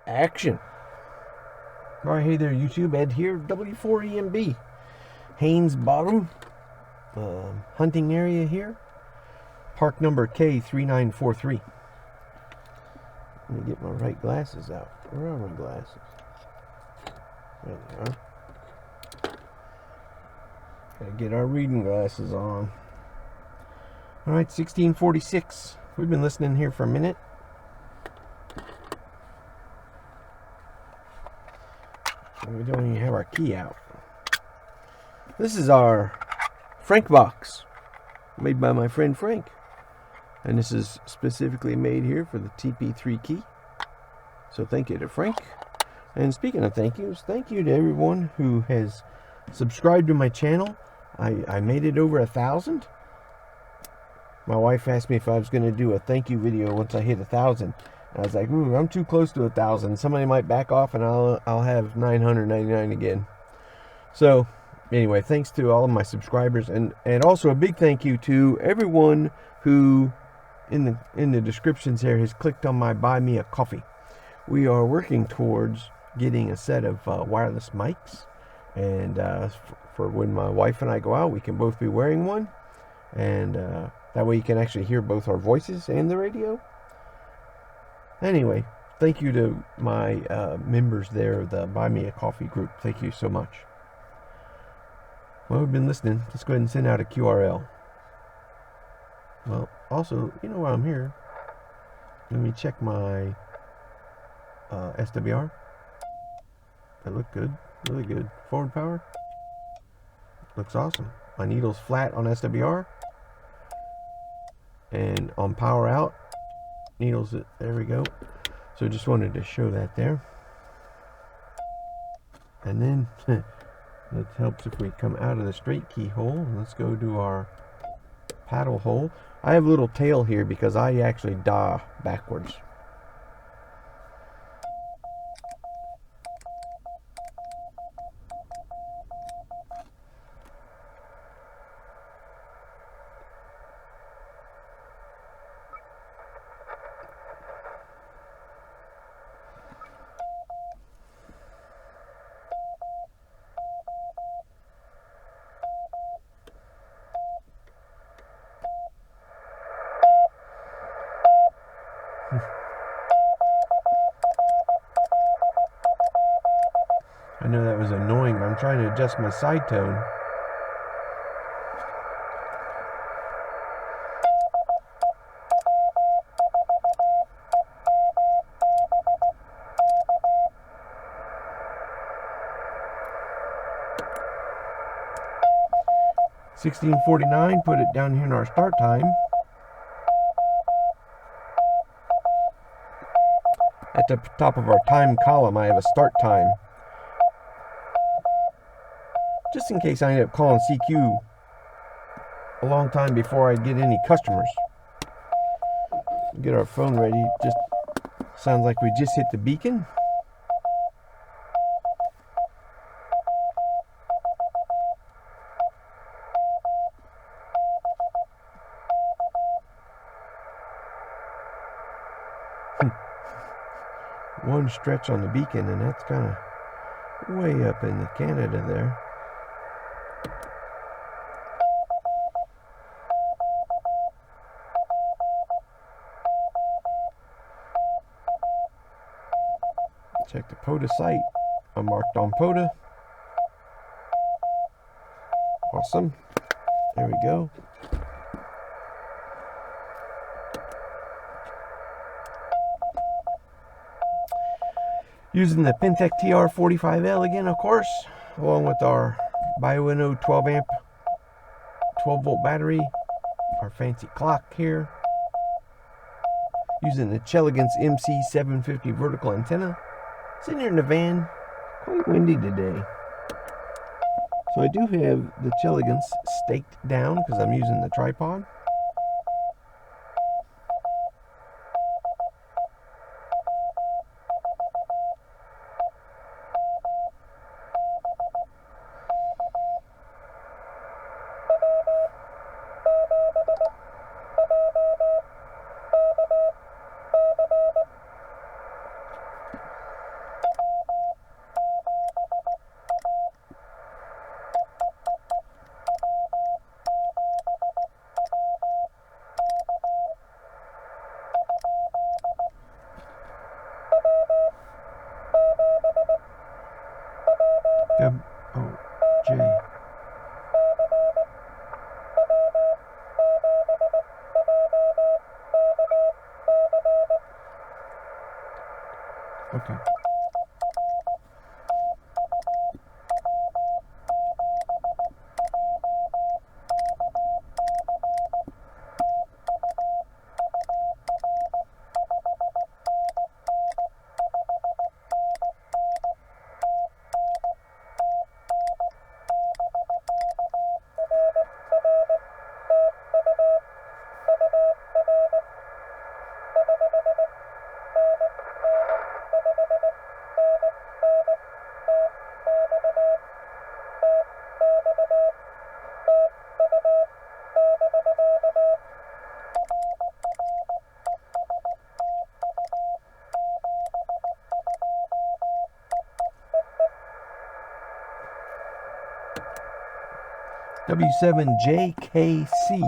Action. All right, hey there, YouTube. Ed here, W4EMB. Haynes Bottom, hunting area here. Park number K3943. Let me get my right glasses out. Where are my glasses? There they are. Gotta get our reading glasses on. All right, 1646. We've been listening here for a minute. We don't even have our key out. This is our Frank box, made by my friend Frank. And this is specifically made here for the TP3 key. So thank you to Frank. And speaking of thank yous, thank you to everyone who has subscribed to my channel. I made it over 1,000. My wife asked me if I was going to do a thank you video once I hit 1,000. I was like, I'm too close to 1,000. Somebody might back off and I'll have 999 again. So anyway, thanks to all of my subscribers, and also a big thank you to everyone who in the descriptions here has clicked on my Buy Me a Coffee. We are working towards getting a set of wireless mics, and for when my wife and I go out, we can both be wearing one, and that way you can actually hear both our voices and the radio. Anyway, thank you to my members there, the Buy Me a Coffee group. Thank you so much. Well, we've been listening. Let's go ahead and send out a QRL. Well, also, you know while I'm here, let me check my SWR. That looked good. Really good. Forward power. Looks awesome. My needle's flat on SWR. And on power out, needles, there we go. So just wanted to show that there. And then it helps if we come out of the straight keyhole. Let's go to our paddle hole. I have a little tail here because I actually daw backwards. I know that was annoying, but I'm trying to adjust my side tone. $16.49, put it down here in our start time. At the top of our time column, I have a start time. Just in case I end up calling CQ a long time before I get any customers. Get our phone ready. Just sounds like we just hit the beacon. One stretch on the beacon, and that's kind of way up in Canada there. Check the POTA site. I'm marked on POTA. Awesome. There we go. Using the Pentec TR45L again, of course, along with our Bioenno 12 amp 12 volt battery, our fancy clock here. Using the Chelegance MC750 vertical antenna. Sitting here in the van, quite windy today. So I do have the Chelegance staked down because I'm using the tripod. Okay. W7JKC.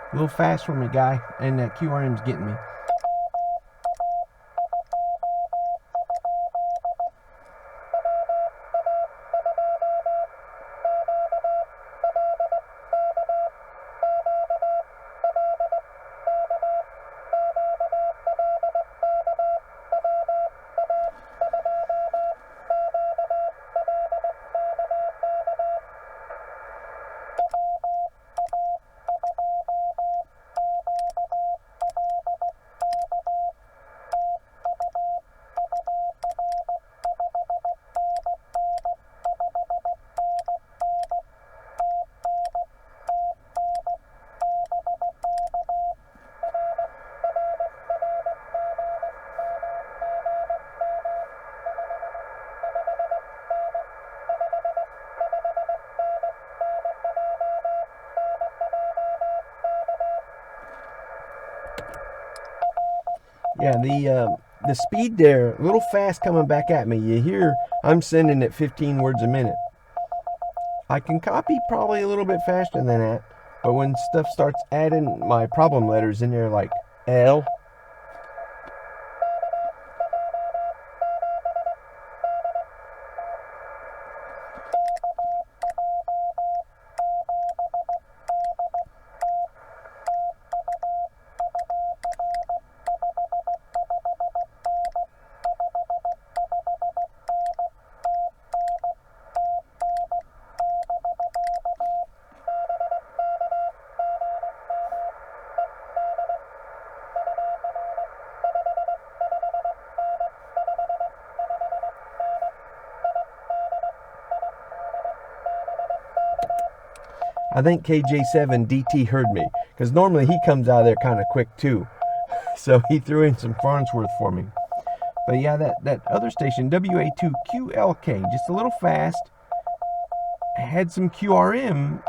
A little fast for me, guy, and that QRM's getting me. Yeah, the speed there, a little fast coming back at me. You hear I'm sending it 15 words a minute. I can copy probably a little bit faster than that, but when stuff starts adding my problem letters in there like L, I think KJ7DT heard me, because normally he comes out of there kind of quick too. So he threw in some Farnsworth for me. But yeah, that other station, WA2QLK, just a little fast. Had some QRM.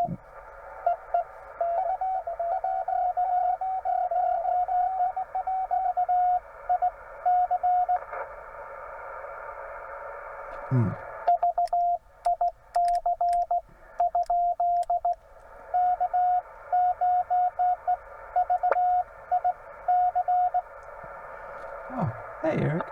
Oh, hey, Eric.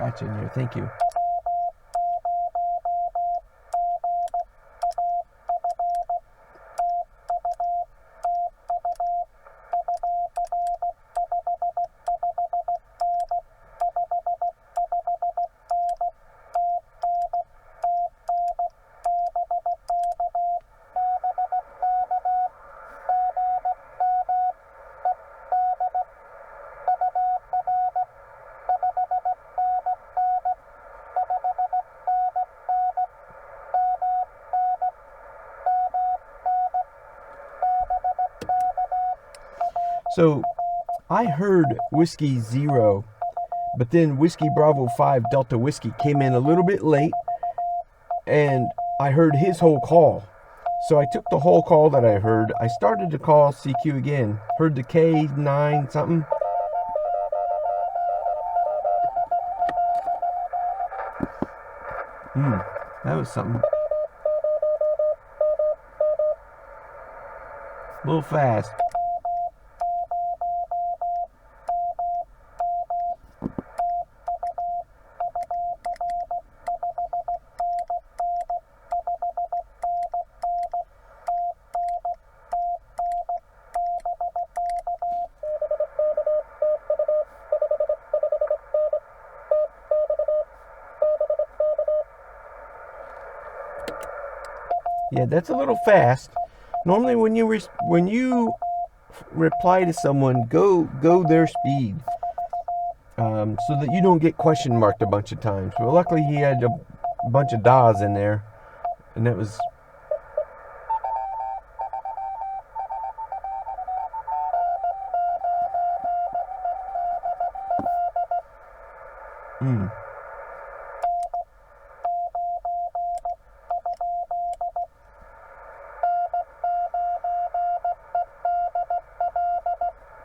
scratch in here. Thank you. So I heard Whiskey Zero, but then Whiskey Bravo 5 Delta Whiskey came in a little bit late, and I heard his whole call. So I took the whole call that I heard. I started to call CQ again. Heard the K9 something. That was something. A little fast. Yeah, that's a little fast. Normally, when you reply to someone, go their speed, so that you don't get question marked a bunch of times. Well, luckily he had a bunch of DAs in there, and that was.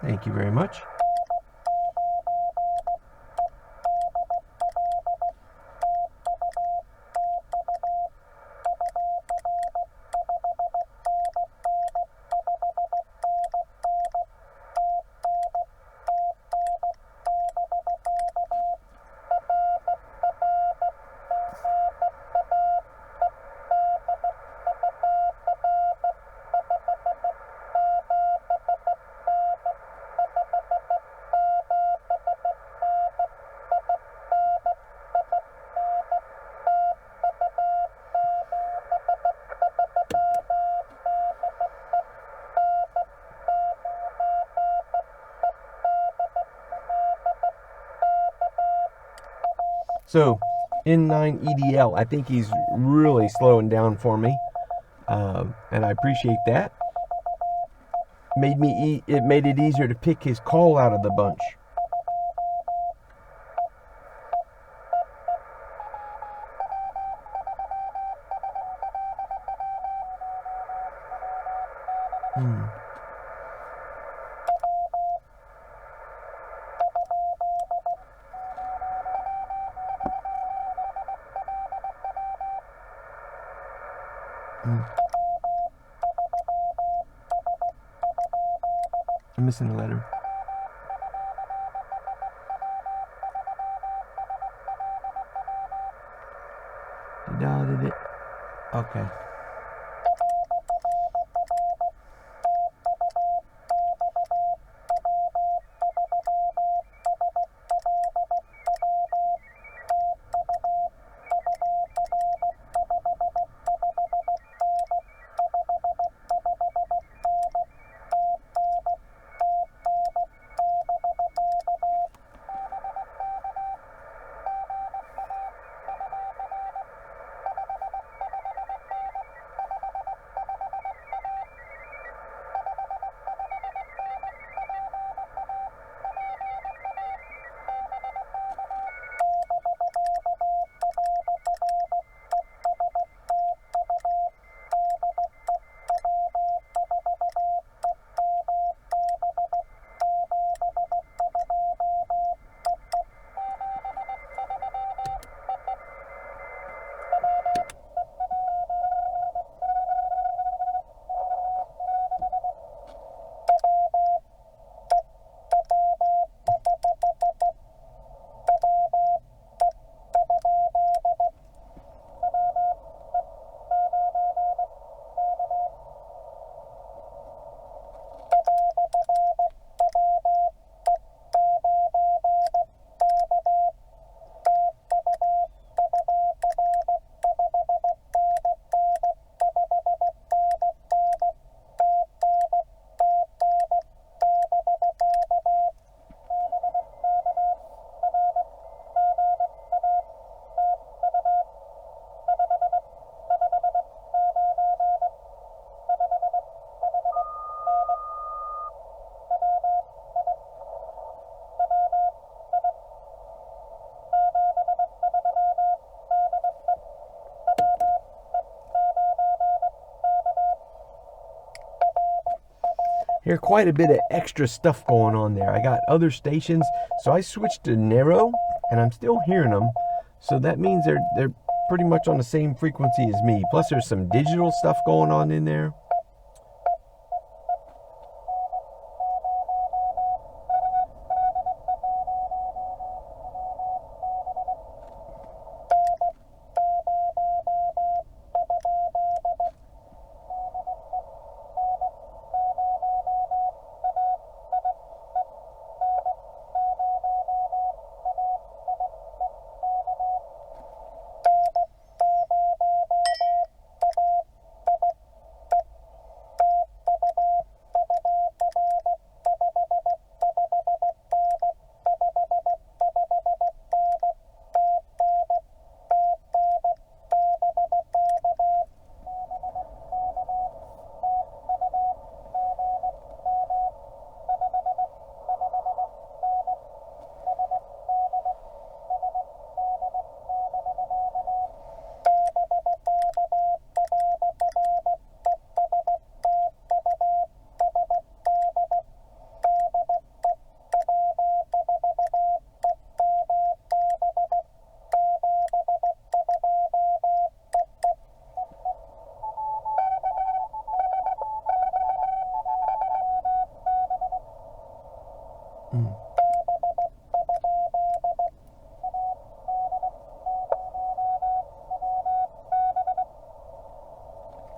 Thank you very much. So, N9 EDL, I think he's really slowing down for me, and I appreciate that. It made it easier to pick his call out of the bunch. I'm missing a letter. Did it? Okay. hear quite a bit of extra stuff going on there. I got other stations, so I switched to narrow, and I'm still hearing them. So that means they're pretty much on the same frequency as me. Plus, there's some digital stuff going on in there.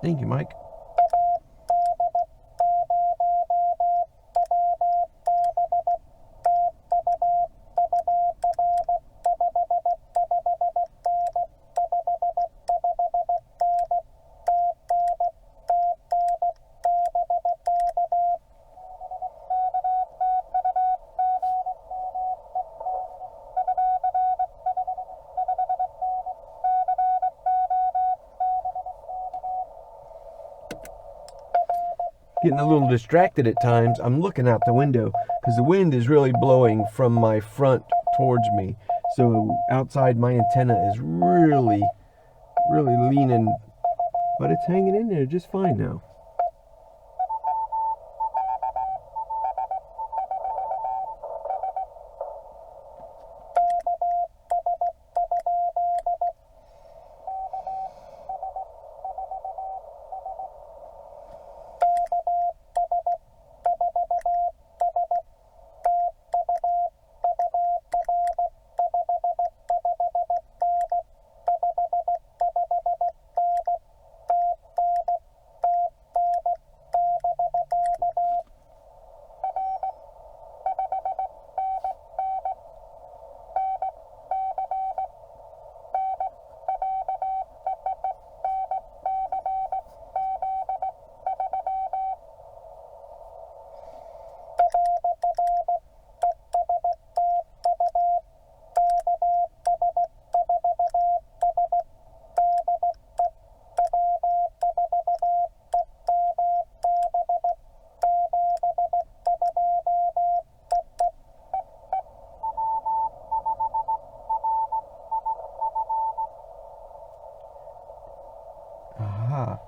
Thank you, Mike. Getting a little distracted at times. I'm looking out the window because the wind is really blowing from my front towards me. So outside, my antenna is really leaning, but it's hanging in there just fine now. Aha.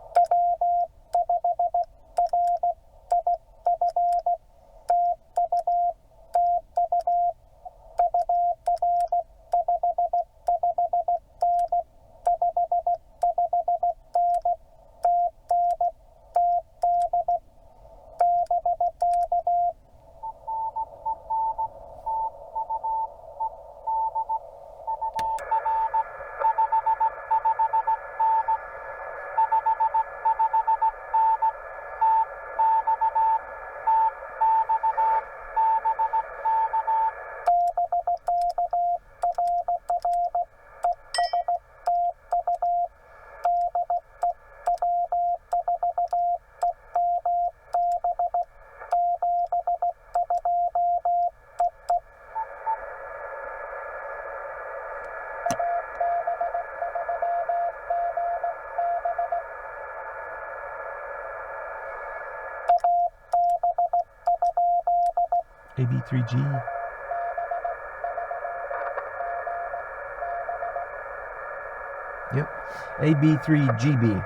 AB3G. Yep, AB3GB.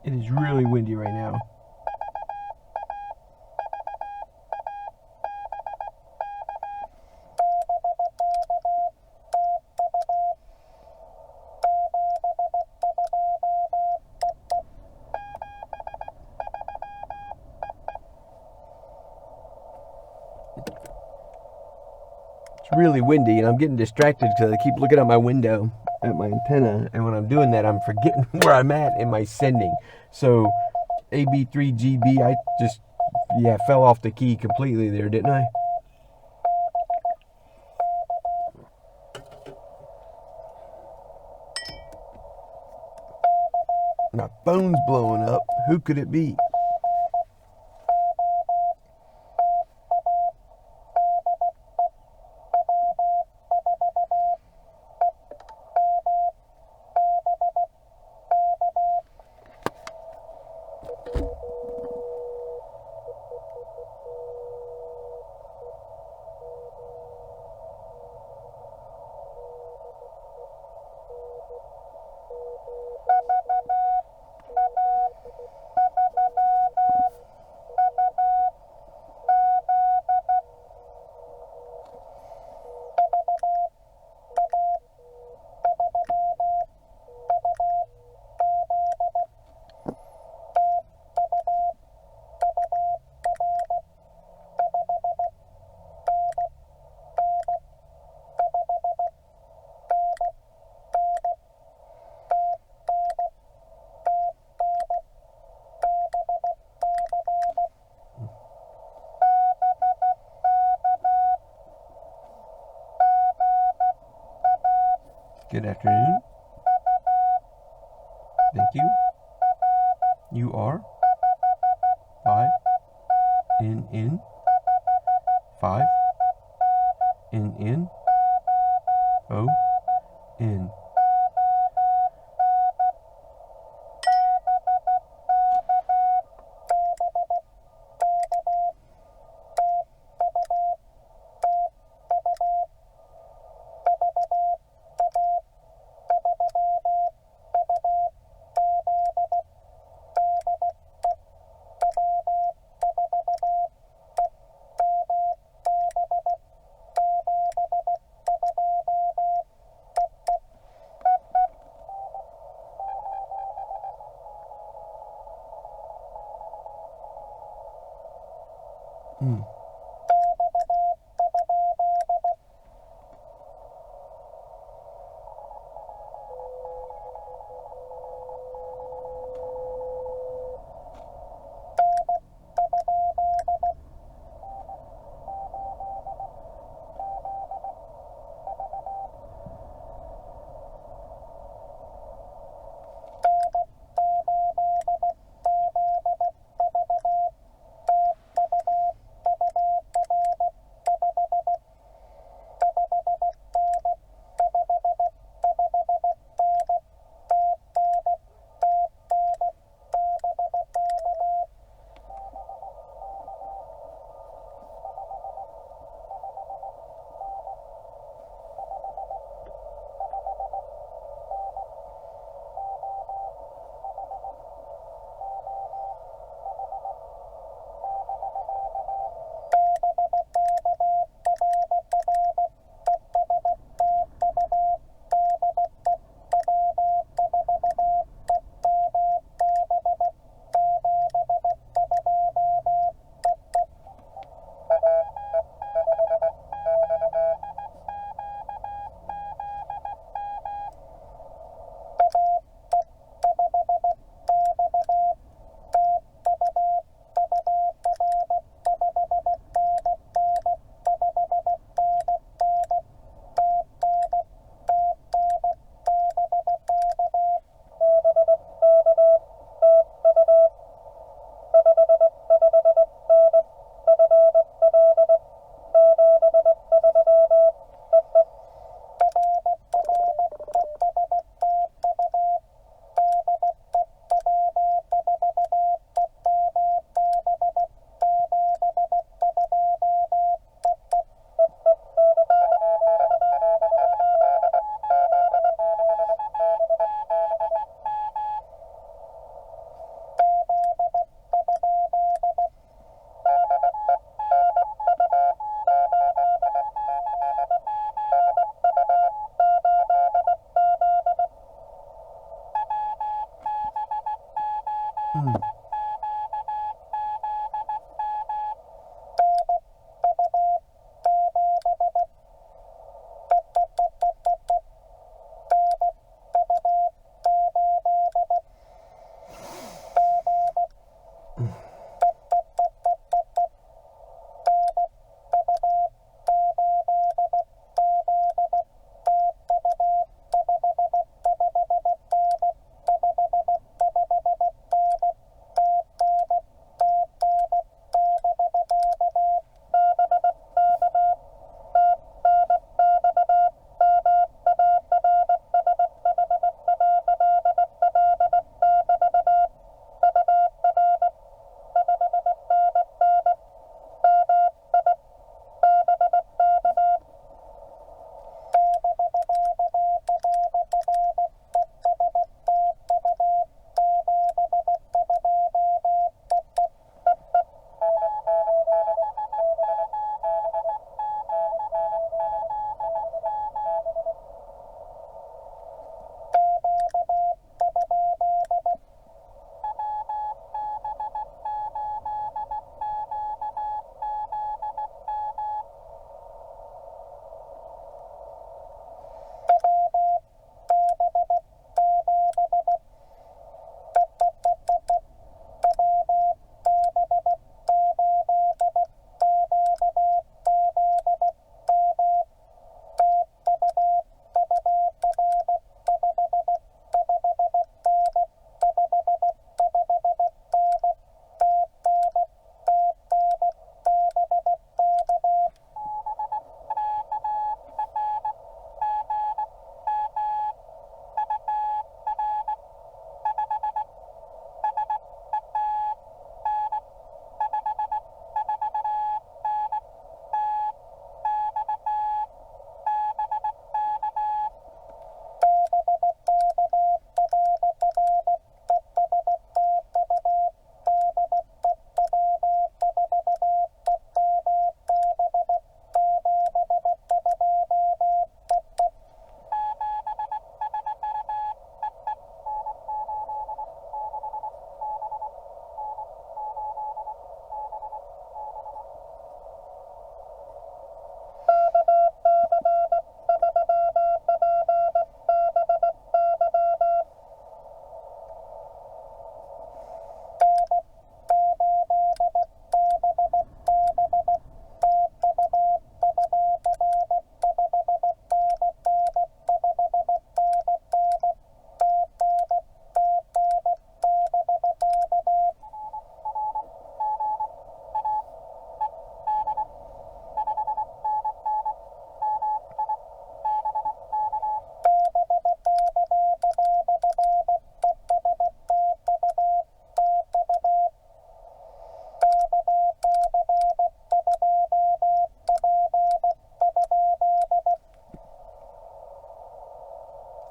It is really windy right now. It's really windy, and I'm getting distracted because I keep looking out my window at my antenna, and when I'm doing that, I'm forgetting where I'm at in my sending. So AB3GB, I just, fell off the key completely there, didn't I? My phone's blowing up. Who could it be? Good afternoon. Thank you. You are 5 in 5 in O N.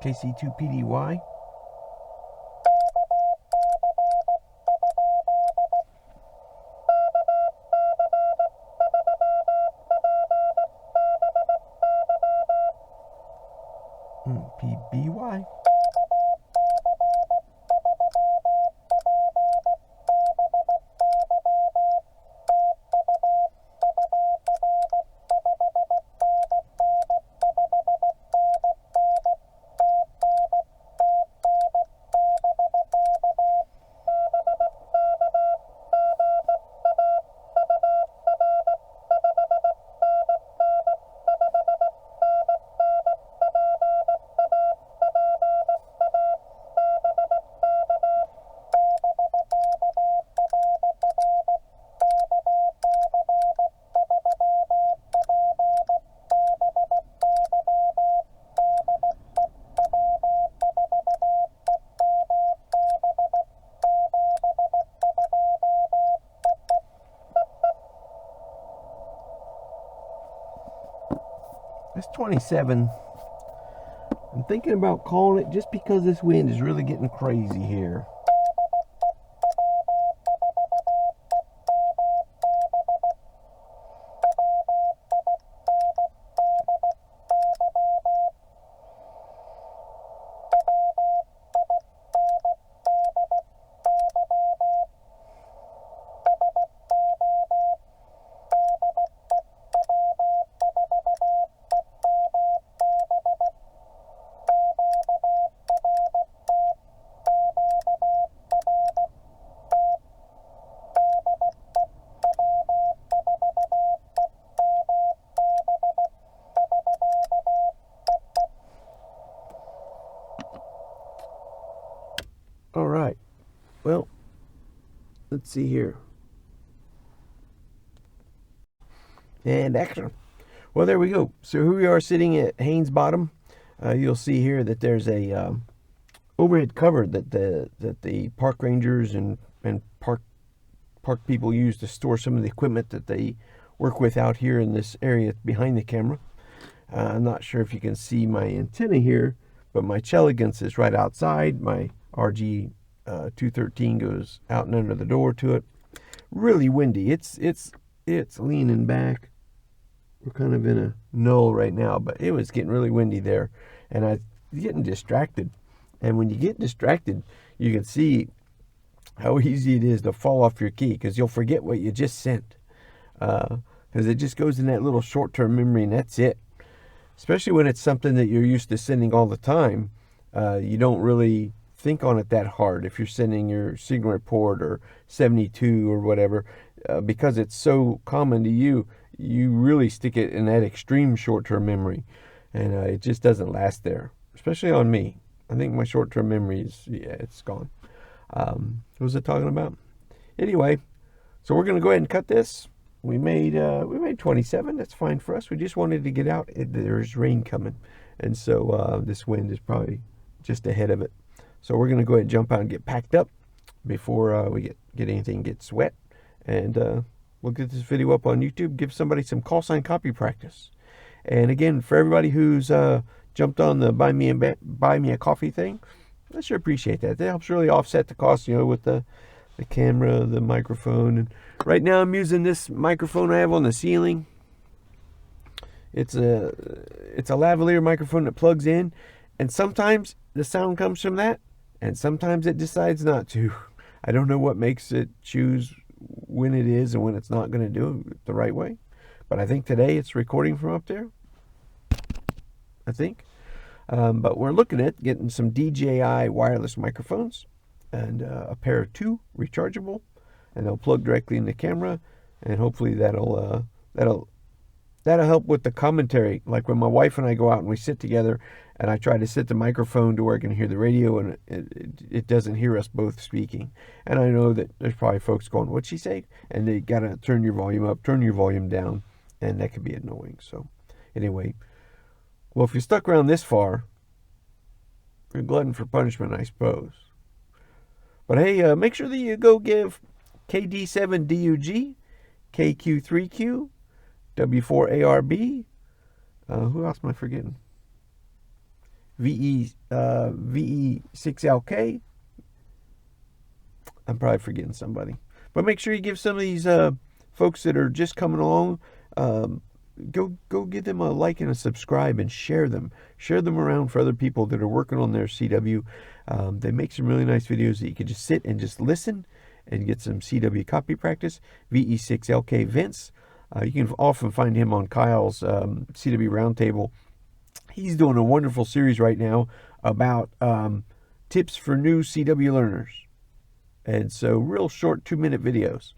KC2PDY. PBY. It's 27. I'm thinking about calling it just because this wind is really getting crazy here. All right, well, let's see here. And action. Well, there we go. So here we are sitting at Haynes bottom. You'll see here that there's a overhead cover that the park rangers and park people use to store some of the equipment that they work with out here in this area behind the camera. I'm not sure if you can see my antenna here, but my Chelegans is right outside. My RG 213 goes out and under the door to it. Really windy. It's leaning back. We're kind of in a null right now, but it was getting really windy there, and I was getting distracted. And when you get distracted, you can see how easy it is to fall off your key, because you'll forget what you just sent, because it just goes in that little short-term memory, and that's it. Especially when it's something that you're used to sending all the time. You don't really think on it that hard if you're sending your signal report or 72 or whatever, because it's so common to you. You really stick it in that extreme short-term memory, and it just doesn't last there, especially on me. I think my short-term memory is, it's gone. What was it talking about? Anyway, so we're going to go ahead and cut this. We made 27. That's fine for us. We just wanted to get out. There's rain coming, and so this wind is probably just ahead of it. So we're going to go ahead and jump out and get packed up before we get anything gets wet, and we'll get this video up on YouTube. Give somebody some call sign copy practice. And again, for everybody who's jumped on the buy me a coffee thing, I sure appreciate that. That helps really offset the cost, with the camera, the microphone. And right now I'm using this microphone I have on the ceiling. It's a lavalier microphone that plugs in, and sometimes the sound comes from that, and sometimes it decides not to. I don't know what makes it choose when it is and when it's not going to do it the right way, but I think today it's recording from up there, I think. But we're looking at getting some DJI wireless microphones, and a pair of 2 rechargeable, and they'll plug directly in the camera, and hopefully that'll help with the commentary. Like when my wife and I go out and we sit together, and I try to set the microphone to where I can hear the radio, and it doesn't hear us both speaking. And I know that there's probably folks going, "What'd she say?" And they gotta turn your volume up, turn your volume down, and that can be annoying. So anyway, well, if you're stuck around this far, you're a glutton for punishment, I suppose. But hey, make sure that you go give KD7DUG, KQ3Q, W4ARB, who else am I forgetting? VE6LK. I'm probably forgetting somebody. But make sure you give some of these folks that are just coming along, go give them a like and a subscribe and share them. Share them around for other people that are working on their CW. They make some really nice videos that you can just sit and just listen and get some CW copy practice. VE6LK Vince. You can often find him on Kyle's CW Roundtable. He's doing a wonderful series right now about tips for new CW learners. And so real short 2-minute videos.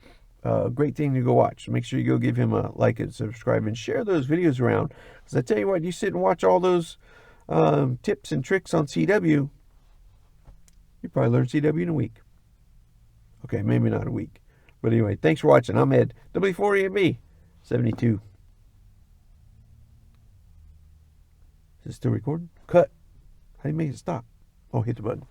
Great thing to go watch. Make sure you go give him a like and subscribe and share those videos around. Because I tell you what, you sit and watch all those tips and tricks on CW, you probably learn CW in a week. Okay, maybe not a week. But anyway, thanks for watching. I'm Ed, W4EMB 72. Is it still recording? Cut. How do you make it stop? Oh, hit the button.